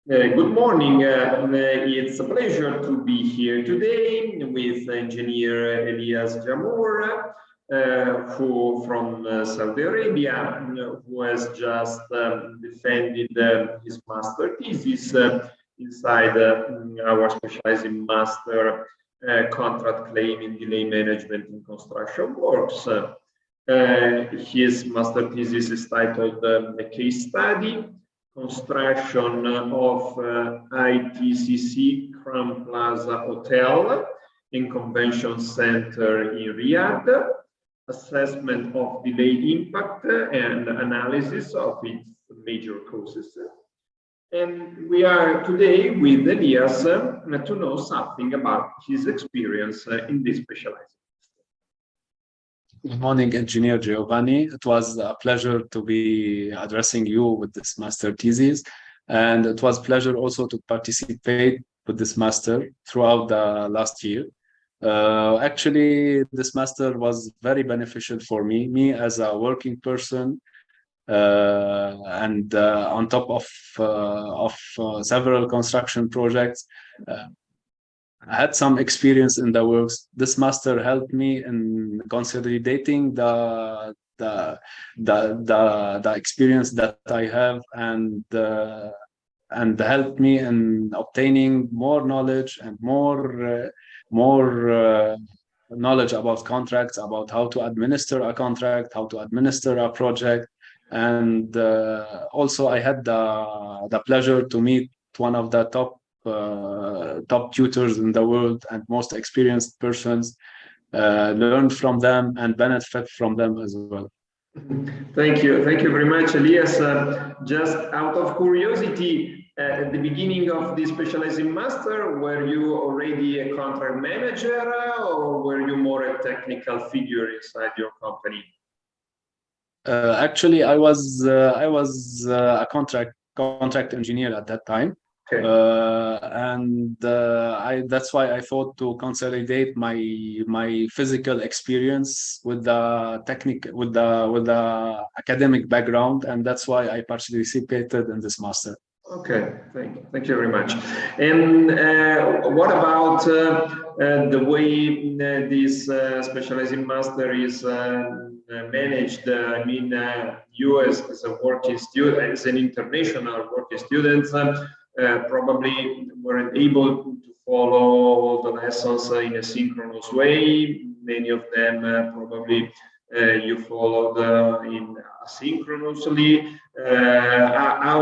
Good morning. It's a pleasure to be here today with engineer Elias JAMHOUR, who from Saudi Arabia, who has just defended his master thesis inside our specializing master contract claim in delay management in construction works. His master thesis is titled A Case Study, Construction of ITCC Crown Plaza Hotel and Convention Center in Riyadh, assessment of delay impact and analysis of its major causes. And we are today with Elias to know something about his experience in this specialized. Good morning, Engineer Giovanni. It was a pleasure to be addressing you with this master thesis, and it was a pleasure also to participate with this master throughout the last year. Actually, this master was very beneficial for me as a working person, and on top of several construction projects. I had some experience in the works. This master helped me in consolidating the experience that I have, and helped me in obtaining more knowledge and more knowledge about contracts, about how to administer a contract, how to administer a project. And also I had the pleasure to meet one of the top tutors in the world and most experienced persons, learn from them and benefit from them as well. Thank you very much, Elias. Just out of curiosity, at the beginning of the specializing master, were you already a contract manager, or were you more a technical figure inside your company? Actually, I was a contract engineer at that time. Okay. That's why I thought to consolidate my physical experience with the academic background, and that's why I participated in this master. Okay, thank you very much. And what about the way this specializing master is managed? I mean, you as a working student, as an international working student, probably weren't able to follow all the lessons in a synchronous way. Many of them probably you followed in asynchronously. How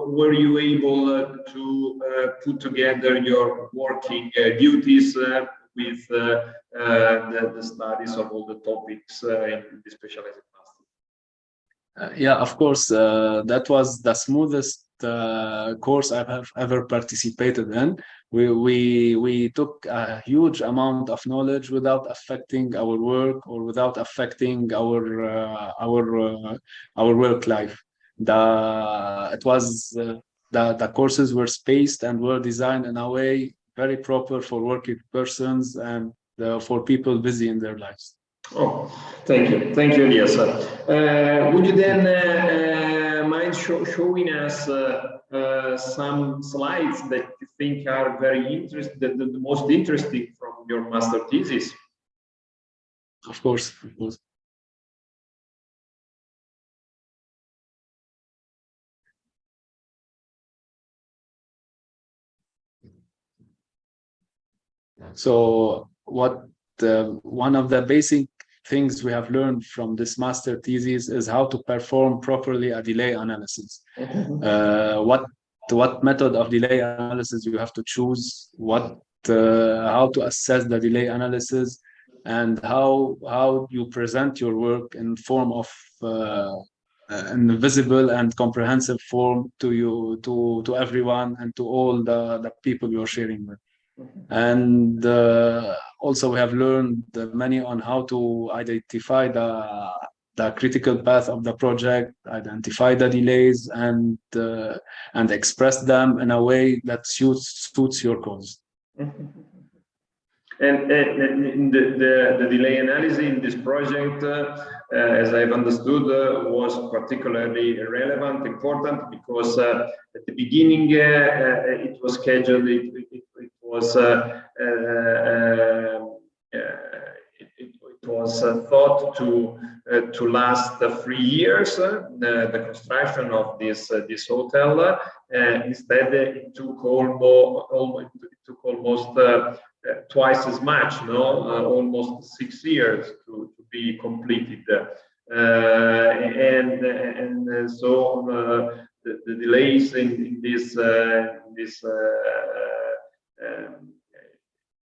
were you able to put together your working duties with the studies of all the topics in the specialized master? Yeah, of course, that was the smoothest course I have ever participated in. We took a huge amount of knowledge without affecting our work or without affecting our work life. The courses were spaced and were designed in a way very proper for working persons and for people busy in their lives. Oh, thank you, Elias. Would you then mind showing us some slides that you think are very interesting, the most interesting from your master thesis? Of course. So one of the basic things we have learned from this master thesis is how to perform properly a delay analysis. What method of delay analysis you have to choose, how to assess the delay analysis, and how you present your work in form of in a visible and comprehensive form to everyone and to all the people you're sharing with. And also we have learned many on how to identify the critical path of the project, identify the delays, and express them in a way that suits your cause. And the delay analysis in this project, as I've understood, was particularly relevant, important, because at the beginning it was scheduled, it was it was thought to last 3 years, the construction of this hotel. Instead, it took almost twice as much, no, almost 6 years to be completed, and so the delays in this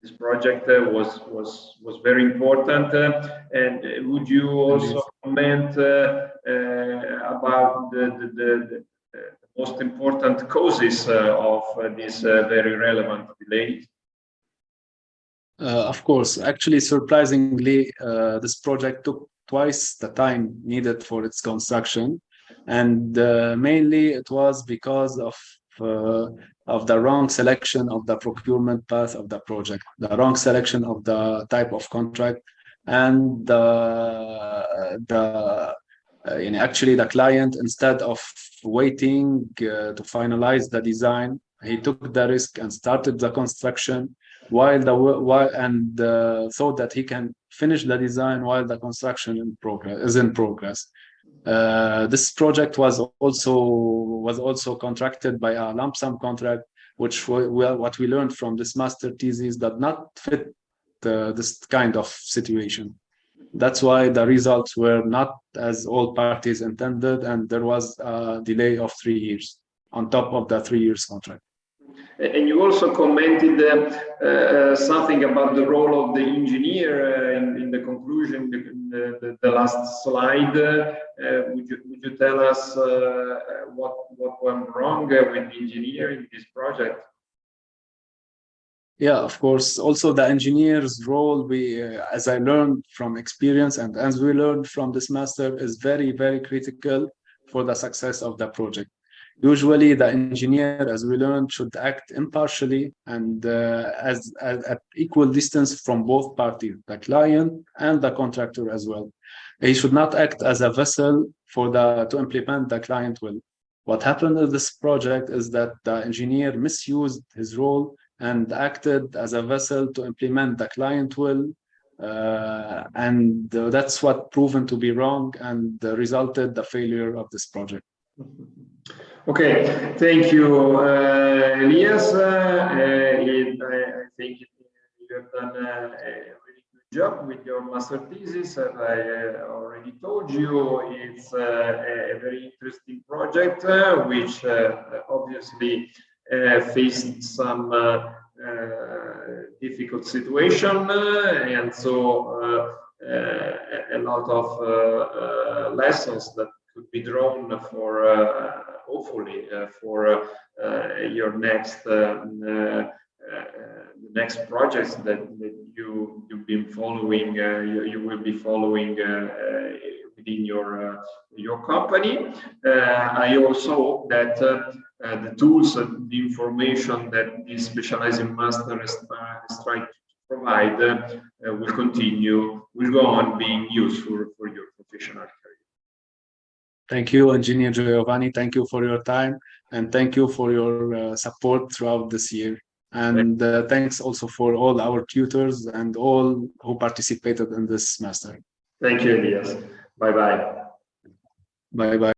this project was very important. And would you also comment about the most important causes of this very relevant delays? Of course, actually, surprisingly, this project took twice the time needed for its construction, and mainly it was because of the wrong selection of the procurement path of the project, the wrong selection of the type of contract, and actually the client, instead of waiting to finalize the design, he took the risk and started the construction thought that he can finish the design while the construction is in progress. This project was also contracted by a lump sum contract, which what we learned from this master thesis did not fit this kind of situation. That's why the results were not as all parties intended, and there was a delay of 3 years on top of the 3 years contract. And you also commented something about the role of the engineer in the conclusion, the last slide. Would you tell us what went wrong with the engineer in this project? Yeah, of course. Also, the engineer's role, as I learned from experience and as we learned from this master, is very, very critical for the success of the project. Usually, the engineer, as we learned, should act impartially and at equal distance from both parties, the client and the contractor as well. He should not act as a vessel to implement the client will. What happened in this project is that the engineer misused his role and acted as a vessel to implement the client will, and that's what proven to be wrong and resulted the failure of this project. Okay, thank you, Elias. I think you have done a really good job with your master thesis. As I already told you, it's a very interesting project, which obviously faced some difficult situation, and so a lot of lessons that could be drawn for hopefully for your next next projects that you've been following, you will be following within your company. I also hope that the tools and the information that this specializing master is trying to provide will go on being useful for your professional career. Thank you, Engineer Giovanni. Thank you for your time, and thank you for your support throughout this year. And thanks also for all our tutors and all who participated in this semester. Thank you, Elias. Bye-bye. Bye-bye.